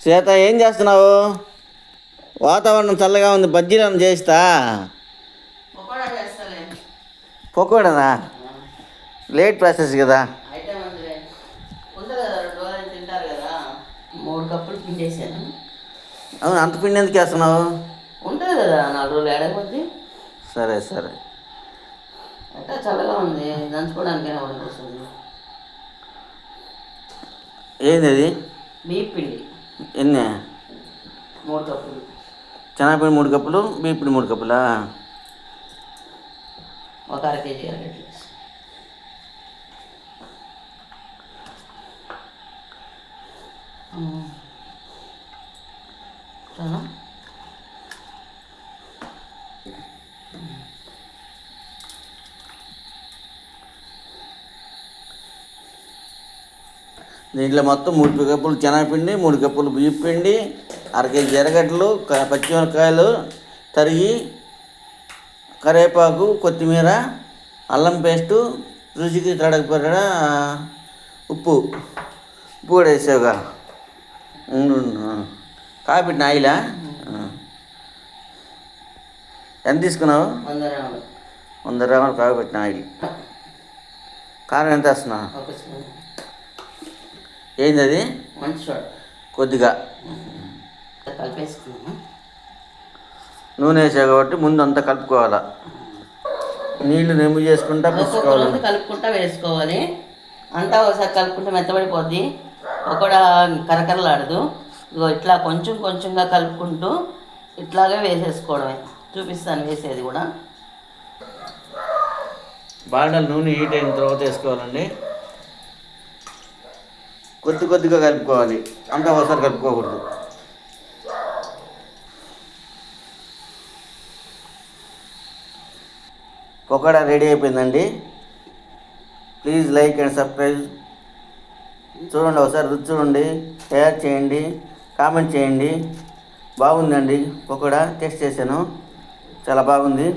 సీత ఏం చేస్తున్నావు? వాతావరణం చల్లగా ఉంది, బజ్జీలను చేస్తా. పకోడానా? లేట్ ప్రాసెస్ కదా. 3 కప్పులు పిండేసాను. అవును, అంత పిండి ఎందుకు వేస్తున్నావు? ఉంటుంది కదా 4 రోజులు ఏడకపోతే. సరే సరే. అంటే చల్లగా ఉంది, దంచుకోవడానికైనా పనికొస్తుంది. ఏంది అది? బియ్యం పిండి ఎన్ని? 3 కప్పులు. శనగపిండి 3 కప్పులు, బియ్యం పిండి 3 కప్పులా? ఒక అర కేజీ అరగట్లు. చాలా దీంట్లో మొత్తం 3 కప్పులు శనగపిండి, 3 కప్పులు బియ్యం పిండి, అర కేజీ ఎర్రగడ్డలు, పచ్చిమిరపకాయలు తరిగి, కరివేపాకు, కొత్తిమీర, అల్లం పేస్టు, రుచికి తడగపడ, ఉప్పు కూడా వేసావుగా. కాపెట్టిన ఆయిలా? ఎంత తీసుకున్నావు? 100 గ్రాములు. 100 గ్రాములు కాపెట్టిన ఆయిల్. కారం ఎంత వేస్తున్నా? ఒక స్పూన్. ఏంది అది? మంచి సోడా కొద్దిగా కలిపేసుకున్నాము. నూనె వేసావు కాబట్టి ముందు అంతా కలుపుకోవాలా. నీళ్లు నెమ్ము చేసుకుంటా ఒక్కొక్కరు కలుపుకుంటా వేసుకోవాలి. అంతా ఒకసారి కలుపుకుంటే మెత్తబడిపోద్ది, ఒకడ కరకరలాడదు. ఇగో ఇట్లా కొంచెం కొంచెంగా కలుపుకుంటూ ఇట్లాగే వేసేసుకోవడమే. చూపిస్తాను వేసేది కూడా. బాండలు నూనె హీట్ అయిన తర్వాత వేసుకోవాలండి. కొద్ది కొద్దిగా కలుపుకోవాలి, అంతా ఒకసారి కలుపుకోకూడదు. పకోడా రెడీ అయిపోయిందండి. Please like and subscribe. చూడండి, ఒకసారి రుచి చూడండి, తయారు చేయండి, కామెంట్ చేయండి. బాగుందండి పకోడా, టేస్ట్ చేశాను, చాలా బాగుంది.